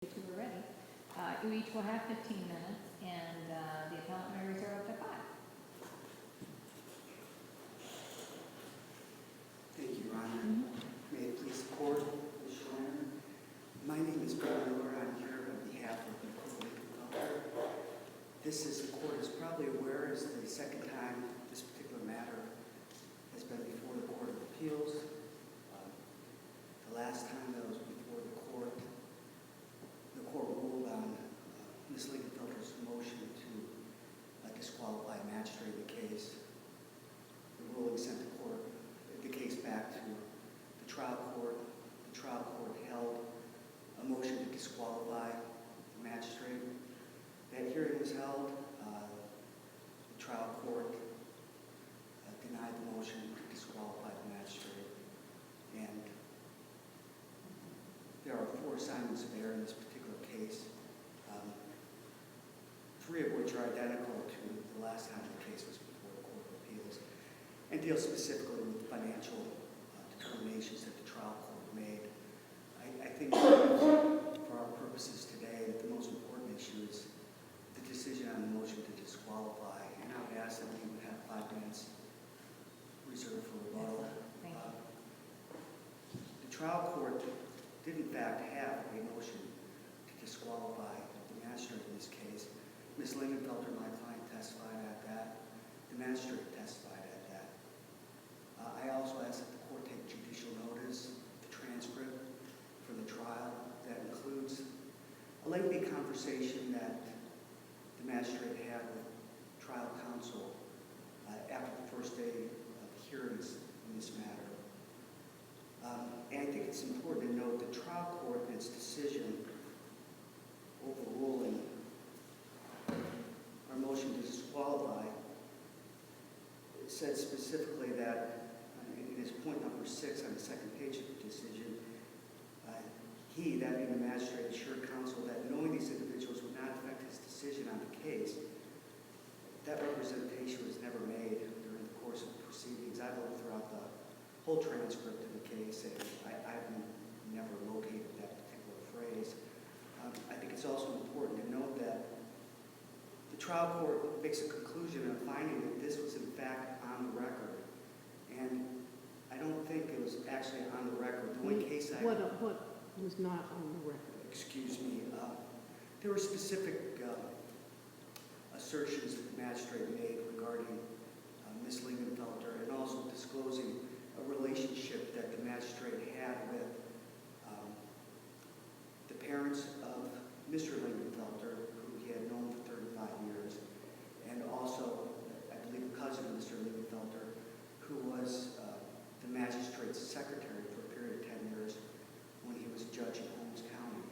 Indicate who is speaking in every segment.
Speaker 1: Two are ready. You each will have 15 minutes, and the appellant may reserve up to 5.
Speaker 2: Thank you, Your Honor. May it please the court, Nichole. My name is Bill Miller. I'm here on behalf of Nichole Lingenfelter. This, as the court is probably aware, is the second time this particular matter has been before the Court of Appeals. The last time that was before the court ruled on Ms. Lingenfelter's motion to disqualify a magistrate in the case. The ruling sent the case back to the trial court. The trial court held a motion to disqualify the magistrate. That hearing was held. The trial court denied the motion to disqualify the magistrate. And there are 4 assignments of error in this particular case, 3 of which are identical to the last time the case was before the Court of Appeals, and deal specifically with financial determinations that the trial court made. I think for our purposes today that the most important issue is the decision on the motion to disqualify, and I would ask that we would have 5 minutes reserved for rebuttal.
Speaker 1: Thank you.
Speaker 2: The trial court did in fact have a motion to disqualify the magistrate in this case. Ms. Lingenfelter, my client, testified at that. The magistrate testified at that. I also ask that the court take judicial notice of the transcript for the trial that includes a lengthy conversation that the magistrate had with trial counsel after the first day of hearings in this matter. And I think it's important to note the trial court in its decision overruling our motion to disqualify, it said specifically that, and it is point number 6 on the second page of the decision, he, that being the magistrate, assured counsel that knowing these individuals would not affect his decision on the case. That representation was never made during the course of the proceedings. I've looked throughout the whole transcript of the case, and I've never located that particular phrase. I think it's also important to note that the trial court makes a conclusion of finding that this was in fact on the record, and I don't think it was actually on the record. The only case I...
Speaker 3: What was not on the record?
Speaker 2: Excuse me. There were specific assertions that the magistrate made regarding Ms. Lingenfelter, and also disclosing a relationship that the magistrate had with the parents of Mr. Lingenfelter, who he had known for 35 years, and also, I believe, a cousin of Mr. Lingenfelter, who was the magistrate's secretary for a period of 10 years when he was judge in Holmes County.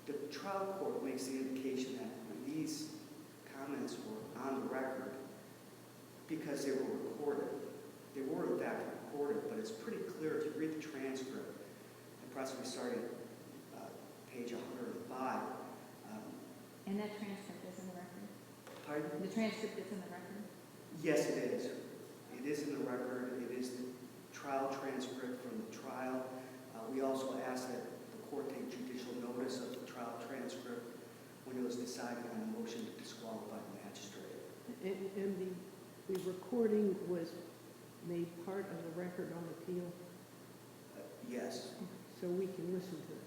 Speaker 2: The trial court makes the indication that these comments were on the record because they were recorded. They were in fact recorded, but it's pretty clear if you read the transcript, and possibly starting at page 105.
Speaker 1: And that transcript is in the record?
Speaker 2: Pardon?
Speaker 1: The transcript is in the record?
Speaker 2: Yes, it is. It is in the record. It is the trial transcript from the trial. We also ask that the court take judicial notice of the trial transcript when it was decided on a motion to disqualify the magistrate.
Speaker 3: And the recording was made part of the record on appeal?
Speaker 2: Yes.
Speaker 3: So we can listen to it.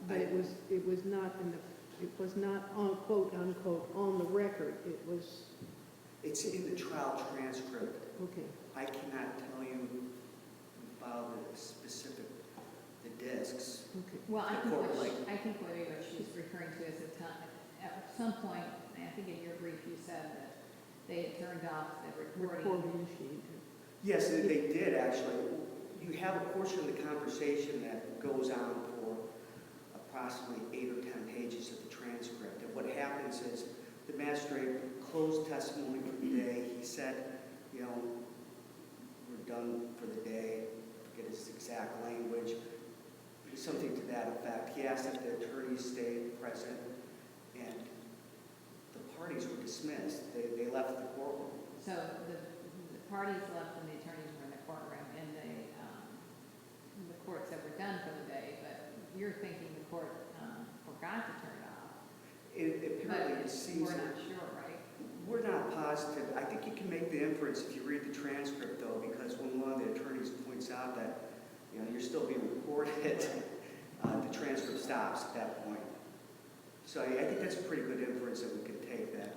Speaker 3: But it was not on quote unquote on the record.
Speaker 2: It's in the trial transcript.
Speaker 3: Okay.
Speaker 2: I cannot tell you about the specific discs.
Speaker 3: Okay.
Speaker 1: Well, I think what she's referring to is at some point, I think in your brief you said that they had turned off the recording
Speaker 3: machine.
Speaker 2: Yes, they did actually. You have a portion of the conversation that goes on for approximately 8 or 10 pages of the transcript. And what happens is the magistrate closed testimony for the day. He said, we're done for the day. I forget his exact language. Something to that effect. He asked that the attorneys stay present, and the parties were dismissed. They left the courtroom.
Speaker 1: So the parties left and the attorneys were in the courtroom, and the reports that were done for the day, but you're thinking the court forgot to turn it off.
Speaker 2: Apparently, it seems.
Speaker 1: We're not sure, right?
Speaker 2: We're not positive. I think you can make the inference if you read the transcript, though, because when one of the attorneys points out that, you're still being recorded, the transcript stops at that point. So I think that's a pretty good inference that we could take, that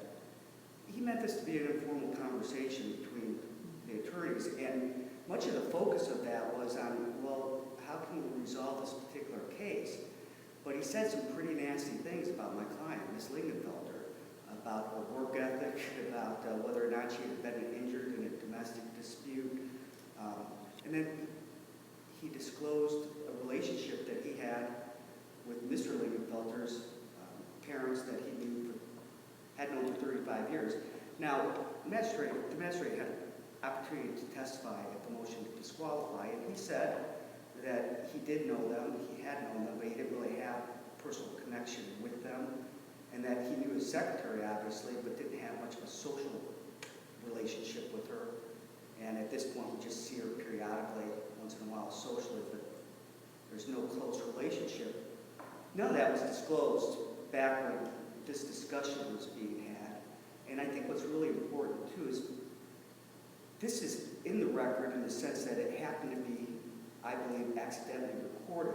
Speaker 2: he meant this to be an informal conversation between the attorneys, and much of the focus of that was on, well, how can we resolve this particular case? But he said some pretty nasty things about my client, Ms. Lingenfelter, about her work ethic, about whether or not she had been injured in a domestic dispute. And then he disclosed a relationship that he had with Mr. Lingenfelter's parents that he had known for 35 years. Now, the magistrate had an opportunity to testify at the motion to disqualify, and he said that he did know them, he had known them, but he didn't really have a personal connection with them, and that he knew his secretary, obviously, but didn't have much of a social relationship with her. And at this point, we just see her periodically, once in a while, socially, but there's no close relationship. None of that was disclosed back when this discussion was being had. And I think what's really important, too, is this is in the record in the sense that it happened to be, I believe, accidentally recorded.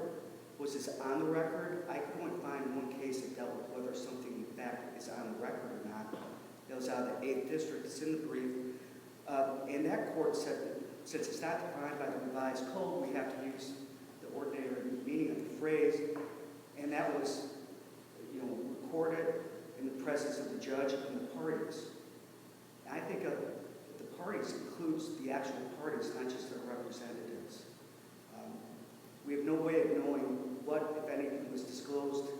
Speaker 2: Was this on the record? I could only find one case that dealt with whether something, in fact, is on the record or not. It was out of the 8th District. It's in the brief. And that court said that since it's not defined by the revised code, we have to use the ordinary meaning of the phrase. And that was, recorded in the presence of the judge and the parties. And I think of the parties includes the actual parties, not just their representatives. We have no way of knowing what, if anything, was disclosed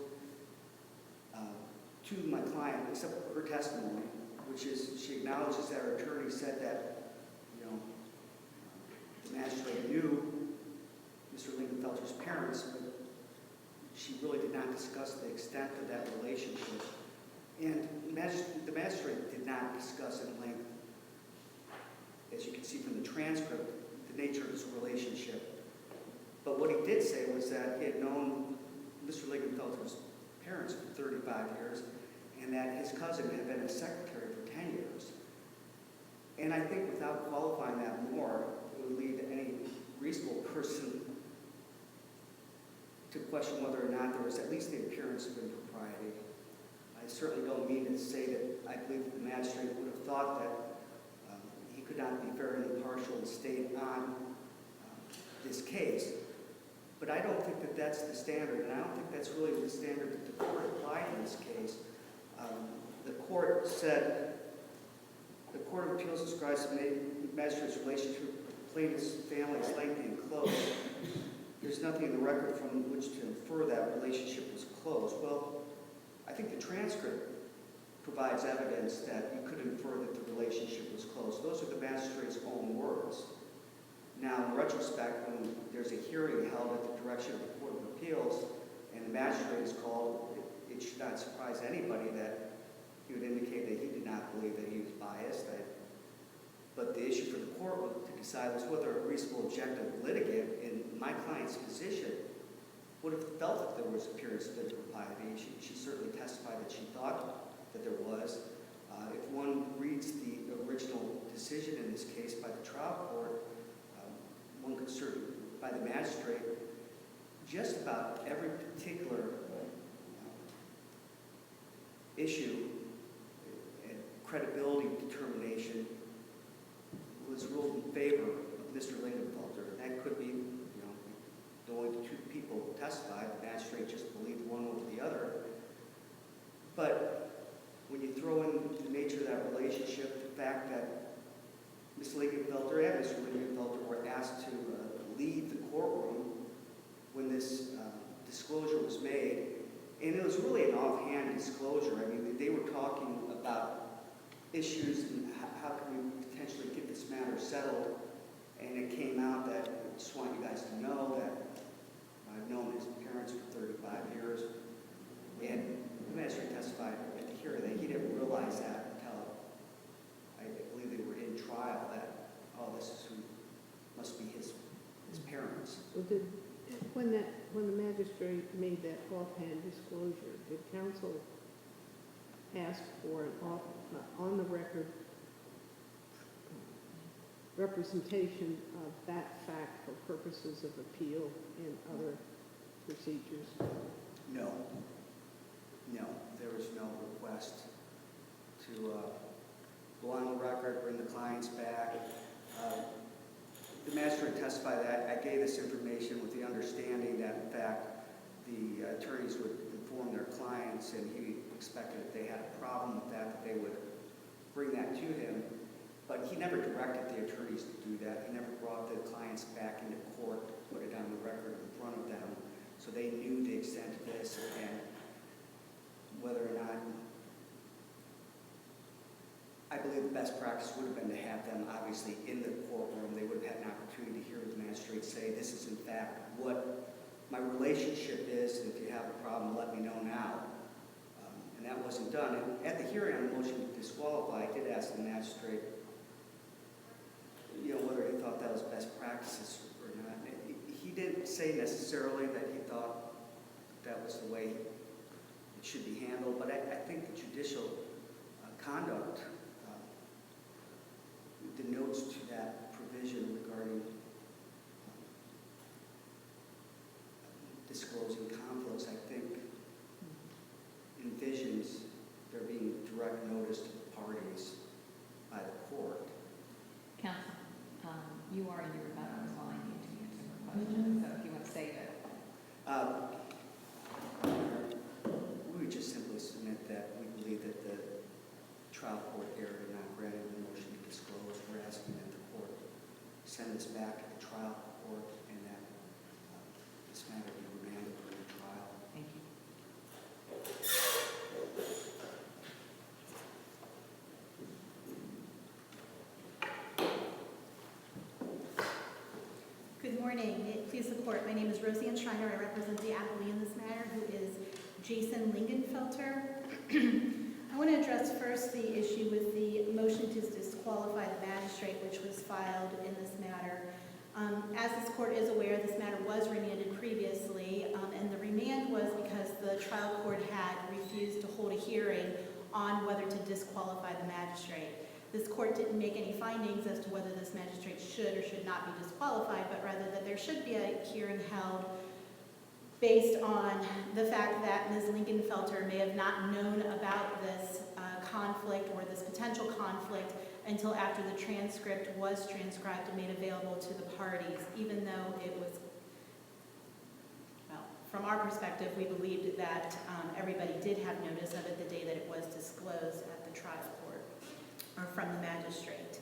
Speaker 2: to my client, except for her testimony, which is she acknowledges that her attorney said that, the magistrate knew Mr. Lingenfelter's parents, but she really did not discuss the extent of that relationship. And the magistrate did not discuss at length, as you can see from the transcript, the nature of this relationship. But what he did say was that he had known Mr. Lingenfelter's parents for 35 years, and that his cousin had been his secretary for 10 years. And I think without qualifying that more, it would lead any reasonable person to question whether or not there was at least the appearance of impropriety. I certainly don't mean to say that I believe that the magistrate would have thought that he could not be fair and impartial and stayed on this case. But I don't think that that's the standard, and I don't think that's really the standard that the court applied in this case. The court said, the Court of Appeals describes the magistrate's relationship with the plaintiff's family as lengthy and close. There's nothing in the record from which to infer that relationship was close. Well, I think the transcript provides evidence that you could infer that the relationship was close. Those are the magistrate's own words. Now, in retrospect, when there's a hearing held at the direction of the Court of Appeals and the magistrate is called, it should not surprise anybody that he would indicate that he did not believe that he was biased. But the issue for the court to decide was whether a reasonable objective litigant in my client's position would have felt that there was appearance of impropriety. She certainly testified that she thought that there was. If one reads the original decision in this case by the trial court, one could certainly, by the magistrate, just about every particular issue and credibility determination was ruled in favor of Mr. Lingenfelter. That could be, the only two people who testified, the magistrate just believed one over the other. But when you throw in the nature of that relationship, the fact that Ms. Lingenfelter and Mr. Lingenfelter were asked to leave the courtroom when this disclosure was made, and it was really an offhand disclosure. I mean, they were talking about issues and how can we potentially get this matter settled, and it came out that I just want you guys to know that I've known his parents for 35 years, and the magistrate testified at the hearing that he didn't realize that until I believe they were in trial, that, oh, this is who must be his parents.
Speaker 3: So did when the magistrate made that offhand disclosure, did counsel ask for an on the record representation of that fact for purposes of appeal and other procedures?
Speaker 2: No. No, there was no request to go on the record, bring the clients back. The magistrate testified that I gave this information with the understanding that, in fact, the attorneys would inform their clients, and he expected if they had a problem with that they would bring that to him. But he never directed the attorneys to do that. He never brought the clients back into court to put it on the record in front of them, so they knew the extent of this and whether or not. I believe the best practice would have been to have them obviously in the courtroom. They would have had an opportunity to hear the magistrate say, this is in fact what my relationship is, and if you have a problem, let me know now. And that wasn't done. And at the hearing on the motion to disqualify, I did ask the magistrate, whether he thought that was best practices or not. He didn't say necessarily that he thought that was the way it should be handled, but I think the judicial conduct denotes to that provision regarding disclosing conflicts, I think envisions there being direct notice to the parties by the court.
Speaker 1: Counsel, you are in your rebuttal, so I need to answer your question, so if you want to say that.
Speaker 2: We would just simply submit that we believe that the trial court erred in not granting the motion to disclose. We're asking that the court send this back to the trial court and that this matter be remanded for the trial.
Speaker 1: Thank you.
Speaker 4: Good morning. Please support. My name is Roseanne Schreiner. I represent the appellee in this matter, who is Jason Lingenfelter. I want to address first the issue with the motion to disqualify the magistrate, which was filed in this matter. As this court is aware, this matter was remanded previously, and the remand was because the trial court had refused to hold a hearing on whether to disqualify the magistrate. This court didn't make any findings as to whether this magistrate should or should not be disqualified, but rather that there should be a hearing held based on the fact that Ms. Lingenfelter may have not known about this conflict or this potential conflict until after the transcript was transcribed and made available to the parties, even though it was, well, from our perspective, we believed that everybody did have notice of it the day that it was disclosed at the trial court or from the magistrate.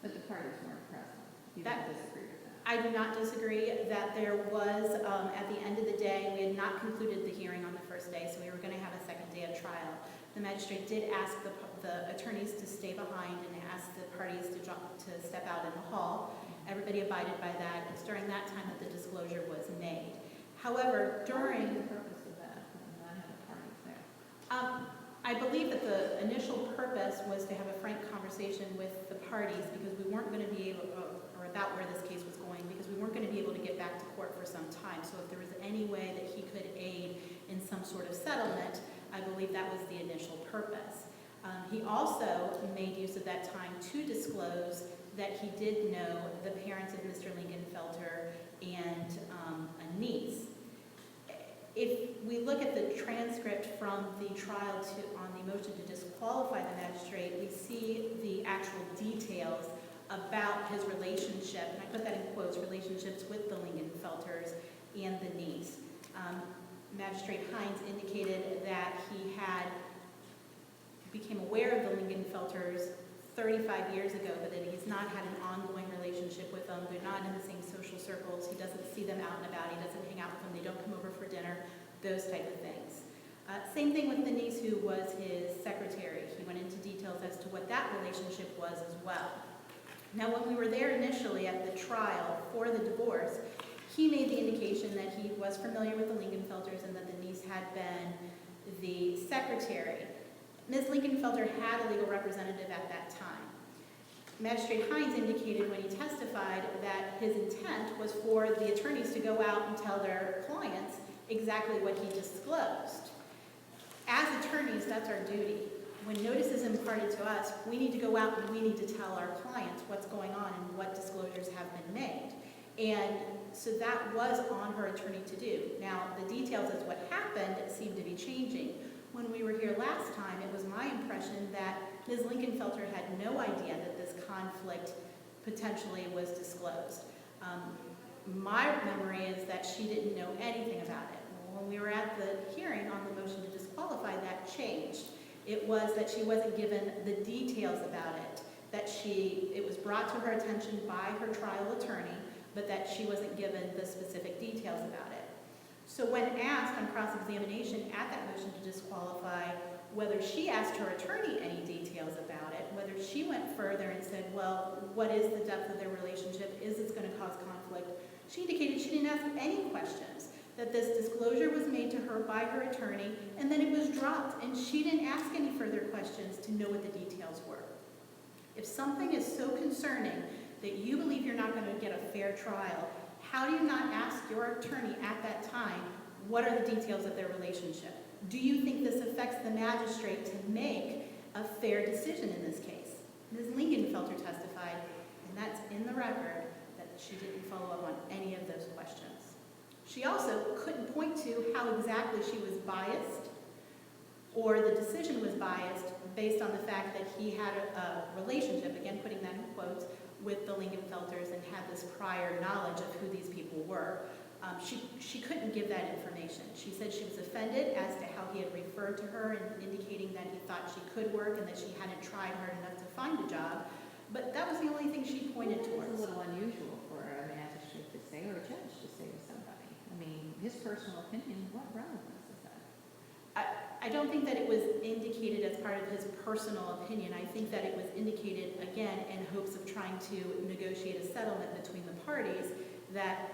Speaker 1: But the parties weren't present. You don't disagree with that?
Speaker 4: I do not disagree that there was, at the end of the day, we had not concluded the hearing on the first day, so we were going to have a second day of trial. The magistrate did ask the attorneys to stay behind and ask the parties to step out in the hall. Everybody abided by that. It's during that time that the disclosure was made. However, during...
Speaker 1: What was the purpose of that when I had the parties there?
Speaker 4: I believe that the initial purpose was to have a frank conversation with the parties because we weren't going to be able, or about where this case was going, because we weren't going to be able to get back to court for some time. So if there was any way that he could aid in some sort of settlement, I believe that was the initial purpose. He also made use of that time to disclose that he did know the parents of Mr. Lingenfelter and a niece. If we look at the transcript from the trial on the motion to disqualify the magistrate, we see the actual details about his relationship, and I put that in quotes, relationships with the Lingenfelters and the niece. Magistrate Hines indicated that he became aware of the Lingenfelters 35 years ago, but that he's not had an ongoing relationship with them. They're not in the same social circles. He doesn't see them out and about. He doesn't hang out with them. They don't come over for dinner, those type of things. Same thing with the niece, who was his secretary. He went into details as to what that relationship was as well. Now, when we were there initially at the trial for the divorce, he made the indication that he was familiar with the Lingenfelters and that the niece had been the secretary. Ms. Lingenfelter had a legal representative at that time. Magistrate Hines indicated when he testified that his intent was for the attorneys to go out and tell their clients exactly what he disclosed. As attorneys, that's our duty. When notice is imparted to us, we need to go out and we need to tell our clients what's going on and what disclosures have been made. And so that was on her attorney to do. Now, the details of what happened seem to be changing. When we were here last time, it was my impression that Ms. Lingenfelter had no idea that this conflict potentially was disclosed. My memory is that she didn't know anything about it. When we were at the hearing on the motion to disqualify, that changed. It was that she wasn't given the details about it, that it was brought to her attention by her trial attorney, but that she wasn't given the specific details about it. So when asked on cross-examination at that motion to disqualify whether she asked her attorney any details about it, whether she went further and said, well, what is the depth of their relationship? Is this going to cause conflict? She indicated she didn't ask any questions, that this disclosure was made to her by her attorney, and then it was dropped, and she didn't ask any further questions to know what the details were. If something is so concerning that you believe you're not going to get a fair trial, how do you not ask your attorney at that time, what are the details of their relationship? Do you think this affects the magistrate to make a fair decision in this case? Ms. Lingenfelter testified, and that's in the record, that she didn't follow up on any of those questions. She also couldn't point to how exactly she was biased or the decision was biased based on the fact that he had a relationship, again putting that in quotes, with the Lingenfelters and had this prior knowledge of who these people were. She couldn't give that information. She said she was offended as to how he had referred to her and indicating that he thought she could work and that she hadn't tried hard enough to find a job, but that was the only thing she pointed towards.
Speaker 1: It's a little unusual for a magistrate to say, or a judge to say to somebody. I mean, his personal opinion, what relevance is that?
Speaker 4: I don't think that it was indicated as part of his personal opinion. I think that it was indicated, again, in hopes of trying to negotiate a settlement between the parties, that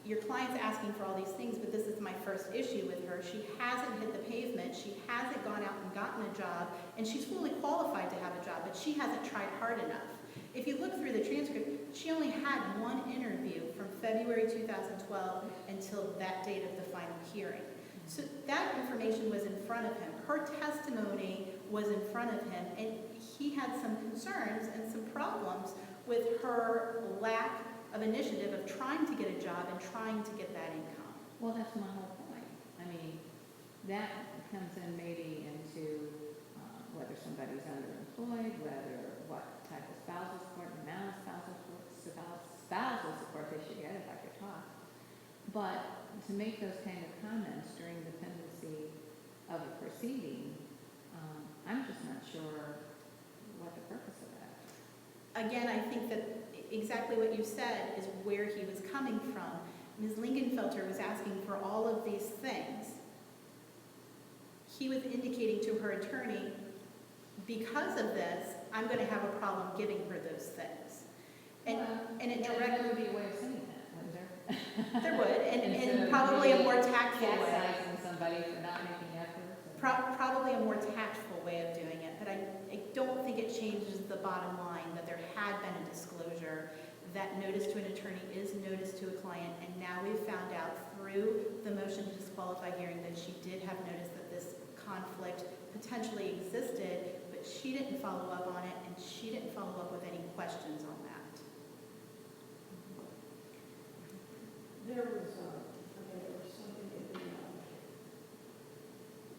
Speaker 4: your client's asking for all these things, but this is my first issue with her. She hasn't hit the pavement. She hasn't gone out and gotten a job, and she's fully qualified to have a job, but she hasn't tried hard enough. If you look through the transcript, she only had one interview from February 2012 until that date of the final hearing. So that information was in front of him. Her testimony was in front of him, and he had some concerns and some problems with her lack of initiative of trying to get a job and trying to get that income.
Speaker 1: Well, that's my whole point. I mean, that comes in maybe into whether somebody's underemployed, what type of spousal support, amount of spousal support they should get, if I could talk. But to make those kind of comments during the pendency of a proceeding, I'm just not sure what the purpose of that is.
Speaker 4: Again, I think that exactly what you said is where he was coming from. Ms. Lingenfelter was asking for all of these things. He was indicating to her attorney, because of this, I'm going to have a problem giving her those things. And it
Speaker 1: There would be a way of saying that, wouldn't there?
Speaker 4: There would, and probably a more tactful way.
Speaker 1: Chastising somebody for not making efforts.
Speaker 4: Probably a more tactful way of doing it, but I don't think it changes the bottom line that there had been a disclosure, that notice to an attorney is notice to a client, and now we've found out through the motion to disqualify hearing that she did have notice that this conflict potentially existed, but she didn't follow up on it, and she didn't follow up with any questions on that.
Speaker 3: There was something in the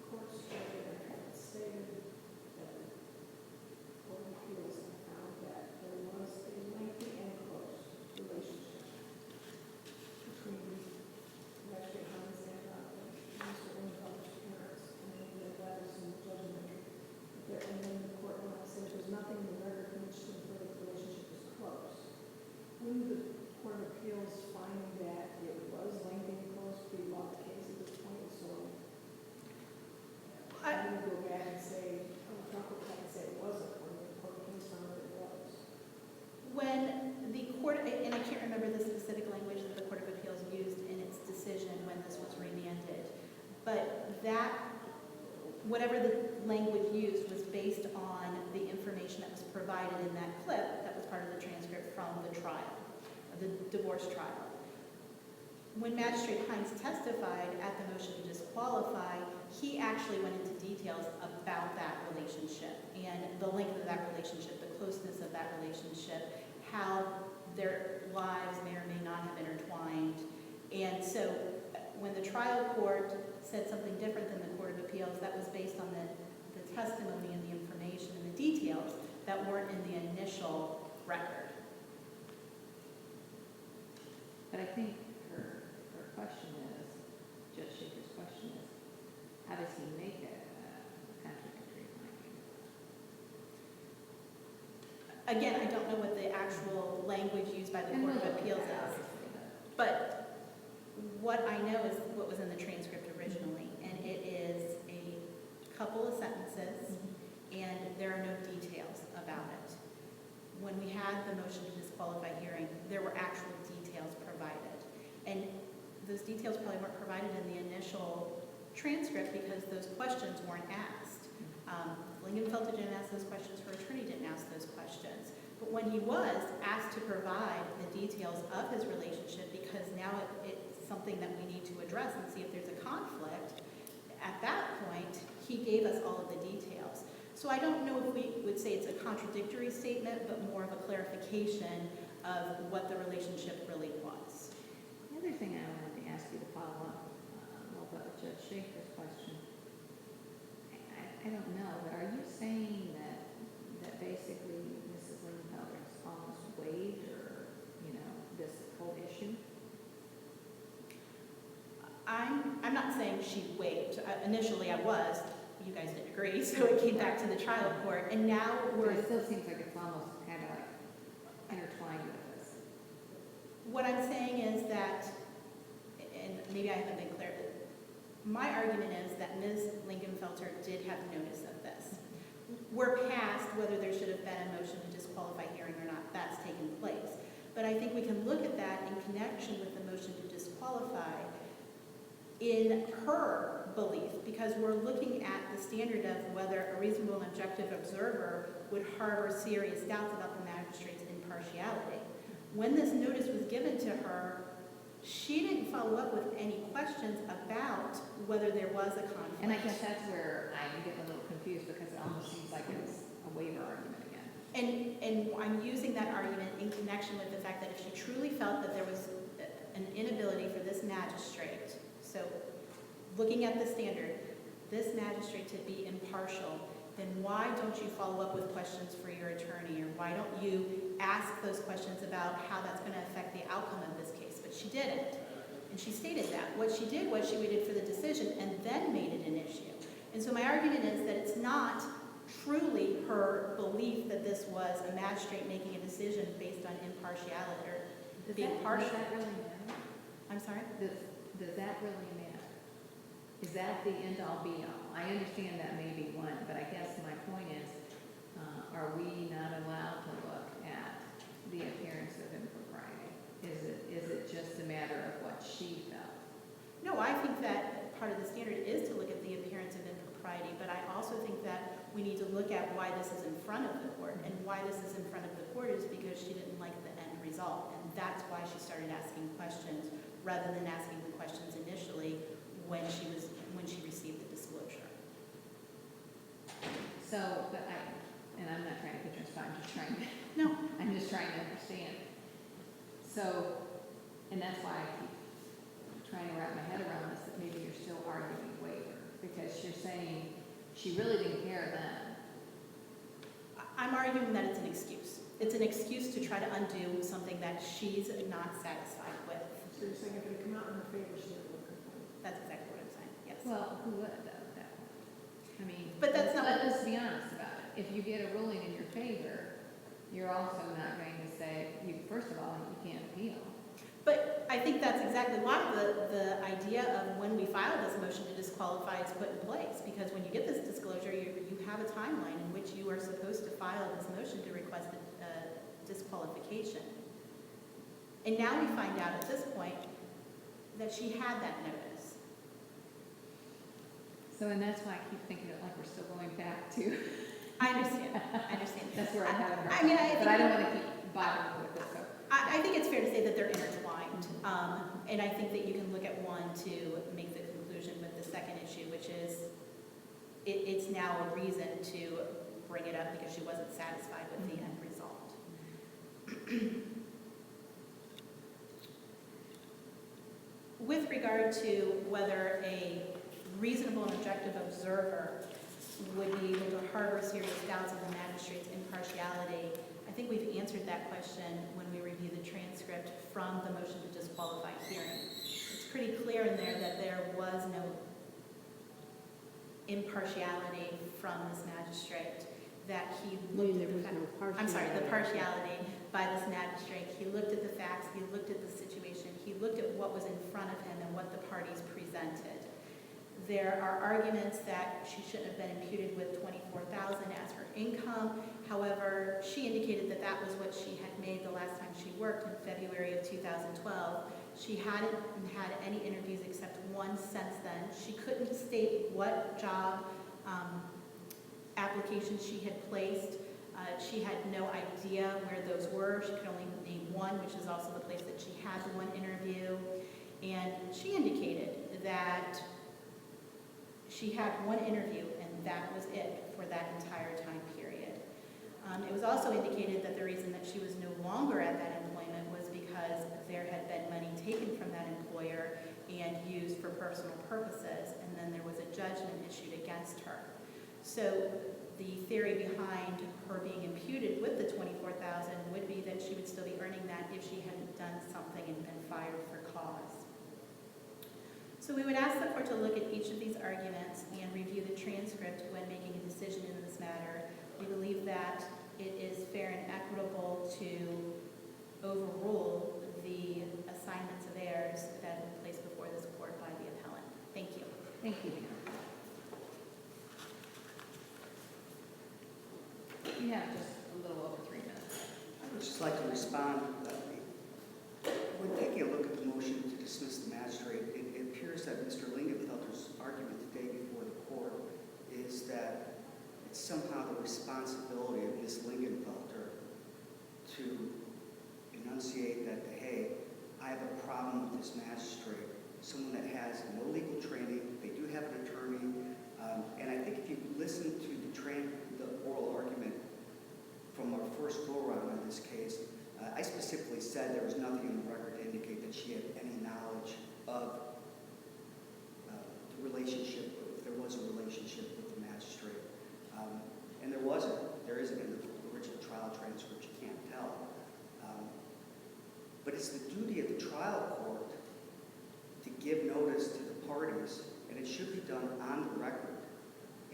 Speaker 3: court stated that the Court of Appeals found that there was a lengthy and close relationship between Magistrate Hines and Mr. Lingenfelter's parents, and then that was in the judgment. And then the court went on to say there's nothing in the record from which to infer that the relationship was close. Wouldn't the Court of Appeals find that it was lengthy and close pretty long the case at this point? So I would go back and say, it wasn't, when the Court of Appeals found that it was.
Speaker 4: When the court, and I can't remember the specific language that the Court of Appeals used in its decision when this was remanded, but that, whatever the language used was based on the information that was provided in that clip that was part of the transcript from the trial, the divorce trial. When Magistrate Hines testified at the motion to disqualify, he actually went into details about that relationship and the length of that relationship, the closeness of that relationship, how their lives may or may not have intertwined. And so when the trial court said something different than the Court of Appeals, that was based on the testimony and the information and the details that weren't in the initial record.
Speaker 1: But I think her question is, Judge Shaker's question is, how does he make a contradictory finding?
Speaker 4: Again, I don't know what the actual language used by the
Speaker 1: And
Speaker 4: Court
Speaker 1: we'll
Speaker 4: of
Speaker 1: look at
Speaker 4: Appeals
Speaker 1: that,
Speaker 4: is.
Speaker 1: obviously,
Speaker 4: But what I know is what was in the transcript originally, and it is a couple of sentences, and there are no details about it. When we had the motion to disqualify hearing, there were actual details provided. And those details probably weren't provided in the initial transcript because those questions weren't asked. Lingenfelter didn't ask those questions, her attorney didn't ask those questions. But when he was asked to provide the details of his relationship, because now it's something that we need to address and see if there's a conflict, at that point, he gave us all of the details. So I don't know if we would say it's a contradictory statement, but more of a clarification of what the relationship really was.
Speaker 1: The other thing I wanted to ask you to follow up about Judge Shaker's question, I don't know, but are you saying that basically Mrs. Lingenfelter has almost waived this whole issue?
Speaker 4: I'm not saying she waived. Initially I was. You guys didn't agree, so it came back to the trial court, and now
Speaker 1: But it still seems like it's almost kind of like intertwined with this.
Speaker 4: What I'm saying is that, and maybe I haven't been clear, my argument is that Ms. Lingenfelter did have notice of this. We're past whether there should have been a motion to disqualify hearing or not. That's taken place. But I think we can look at that in connection with the motion to disqualify in her belief, because we're looking at the standard of whether a reasonable and objective observer would harbor serious doubts about the magistrate's impartiality. When this notice was given to her, she didn't follow up with any questions about whether there was a conflict.
Speaker 1: And I guess that's where I'm getting a little confused because it almost seems like it's a waiver argument again.
Speaker 4: And I'm using that argument in connection with the fact that if she truly felt that there was an inability for this magistrate, so looking at the standard, this magistrate to be impartial, then why don't you follow up with questions for your attorney, or why don't you ask those questions about how that's going to affect the outcome of this case? But she didn't, and she stated that. What she did was she waited for the decision and then made it an issue. And so my argument is that it's not truly her belief that this was a magistrate making a decision based on impartiality or being partial.
Speaker 1: Does that really matter?
Speaker 4: I'm sorry?
Speaker 1: Does that really matter? Is that the end-all be-all? I understand that may be one, but I guess my point is, are we not allowed to look at the appearance of impropriety? Is it just a matter of what she felt?
Speaker 4: No, I think that part of the standard is to look at the appearance of impropriety, but I also think that we need to look at why this is in front of the court, and why this is in front of the court is because she didn't like the end result, and that's why she started asking questions rather than asking the questions initially when she received the disclosure.
Speaker 1: So, and I'm not trying to put you on spot,
Speaker 4: No.
Speaker 1: I'm just trying to understand. So, and that's why I keep trying to wrap my head around this, that maybe you're still arguing waiver, because you're saying she really didn't care then.
Speaker 4: I'm arguing that it's an excuse. It's an excuse to try to undo something that she's not satisfied with.
Speaker 3: So you're saying if it had come out in her favor, she would have complained?
Speaker 4: That's exactly what I'm saying, yes.
Speaker 1: Well, who would though at that point? I mean,
Speaker 4: But that's not what-
Speaker 1: let's be honest about it. If you get a ruling in your favor, you're also not going to say, first of all, you can't appeal.
Speaker 4: But I think that's exactly why the idea of when we file this motion to disqualify is put in place, because when you get this disclosure, you have a timeline in which you are supposed to file this motion to request a disqualification. And now we find out at this point that she had that notice.
Speaker 1: So, and that's why I keep thinking it like we're still going back to.
Speaker 4: I understand.
Speaker 1: That's where I have it.
Speaker 4: I mean, I
Speaker 1: But I don't
Speaker 4: think-
Speaker 1: want to keep bothered with it, so.
Speaker 4: I think it's fair to say that they're intertwined, and I think that you can look at one to make the conclusion with the second issue, which is it's now a reason to bring it up because she wasn't satisfied with the end result. With regard to whether a reasonable and objective observer would be able to harbor serious doubts of the magistrate's impartiality, I think we've answered that question when we review the transcript from the motion to disqualify hearing. It's pretty clear in there that there was no impartiality from this magistrate, that he looked at the facts. I'm sorry, the partiality by this magistrate. He looked at the facts, he looked at the situation, he looked at what was in front of him and what the parties presented. There are arguments that she shouldn't have been imputed with $24,000 as her income. However, she indicated that that was what she had made the last time she worked in February of 2012. She hadn't had any interviews except one since then. She couldn't state what job applications she had placed. She had no idea where those were. She could only name one, which is also the place that she had the one interview. And she indicated that she had one interview and that was it for that entire time period. It was also indicated that the reason that she was no longer at that employment was because there had been money taken from that employer and used for personal purposes, and then there was a judgment issued against her. So the theory behind her being imputed with the $24,000 would be that she would still be earning that if she hadn't done something and been fired for cause. So we would ask the court to look at each of these arguments and review the transcript when making a decision in this matter. We believe that it is fair and equitable to overrule the assignments of errors that have been placed before this court by the appellant. Thank you.
Speaker 1: Thank you. You have just a little over 3 minutes.
Speaker 2: I would just like to respond. When taking a look at the motion to dismiss the magistrate, it appears that Mr. Lingenfelter's argument today before the court is that it's somehow the responsibility of Ms. Lingenfelter to enunciate that, hey, I have a problem with this magistrate, someone that has no legal training, they do have an attorney, and I think if you listen to the oral argument from our first go-around on this case, I specifically said there was nothing in the record to indicate that she had any knowledge of the relationship, if there was a relationship with the magistrate. And there wasn't. There isn't in the original trial transcript. You can't tell. But it's the duty of the trial court to give notice to the parties, and it should be done on the record.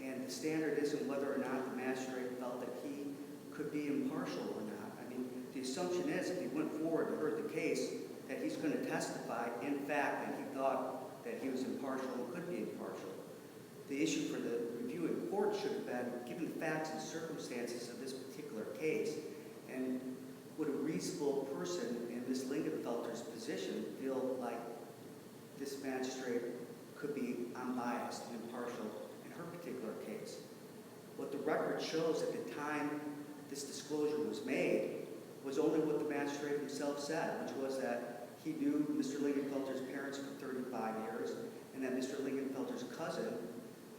Speaker 2: And the standard isn't whether or not the magistrate felt that he could be impartial or not. I mean, the assumption is if he went forward and heard the case, that he's going to testify, in fact, that he thought that he was impartial and could be impartial. The issue for the reviewing court should have been, given the facts and circumstances of this particular case, and would a reasonable person in Ms. Lingenfelter's position feel like this magistrate could be unbiased and impartial in her particular case? What the record shows at the time this disclosure was made was only what the magistrate himself said, which was that he knew Mr. Lingenfelter's parents for 35 years, and that Mr. Lingenfelter's cousin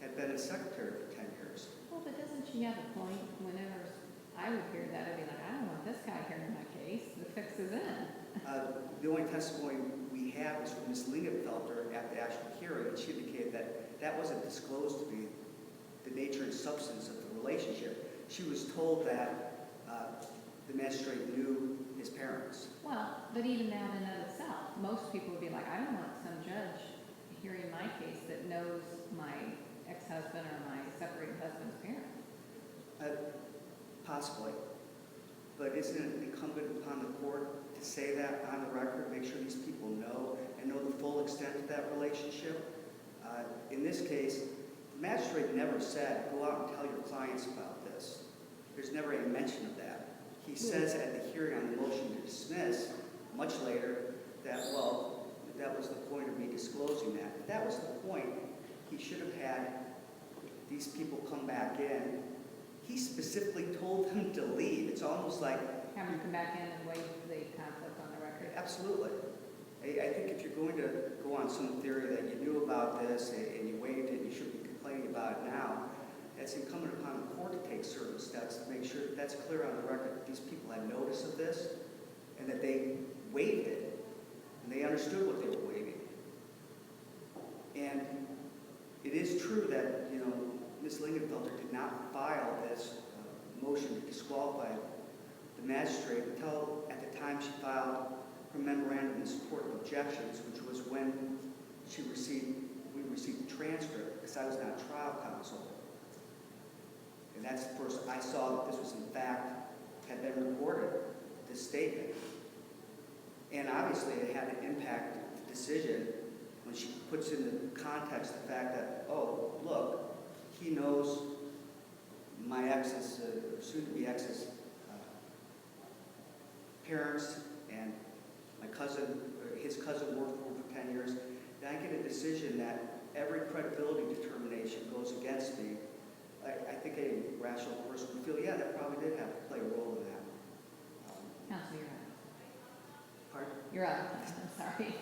Speaker 2: had been his secretary for 10 years.
Speaker 1: Well, but doesn't she have a point? Whenever I would hear that, I'd be like, I don't want this guy hearing my case. The fix is in.
Speaker 2: The only testimony we have is from Ms. Lingenfelter at the actual hearing, and she indicated that that wasn't disclosed to be the nature and substance of the relationship. She was told that the magistrate knew his parents.
Speaker 1: Well, but even that in and of itself, most people would be like, I don't want some judge hearing my case that knows my ex-husband or my separated husband's parents.
Speaker 2: Possibly. But isn't it incumbent upon the court to say that on the record, make sure these people know and know the full extent of that relationship? In this case, the magistrate never said, go out and tell your clients about this. There's never any mention of that. He says at the hearing on the motion to dismiss, much later, that, well, that was the point of me disclosing that. If that was the point, he should have had these people come back in. He specifically told them to leave. It's almost like
Speaker 1: Have them come back in and waive the conflict on the record?
Speaker 2: Absolutely. I think if you're going to go on some theory that you knew about this and you waived it, you should be complaining about it now, it's incumbent upon the court to take certain steps to make sure that that's clear on the record, that these people had notice of this and that they waived it and they understood what they were waiving. And it is true that, you know, Ms. Lingenfelter did not file this motion to disqualify the magistrate until at the time she filed her memorandum in support of objections, which was when we received the transcript, because I was not trial counsel. And that's the first I saw that this was in fact, had been recorded, this statement. And obviously it had an impact the decision when she puts into context the fact that, oh, look, he knows my ex's, soon-to-be ex's parents, and my cousin, his cousin worked for him for 10 years. Then I get a decision that every credibility determination goes against me. I think a rational person would feel, yeah, that probably did have to play a role in that.
Speaker 1: Counsel, you're out.
Speaker 2: Pardon?
Speaker 1: You're out of time, I'm sorry.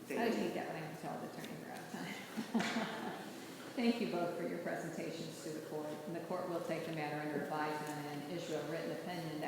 Speaker 2: Thank
Speaker 1: I
Speaker 2: you.
Speaker 1: hate that when I can tell the attorneys are out of time. Thank you both for your presentations to the court. And the court will take the matter under advisement and issue a written opinion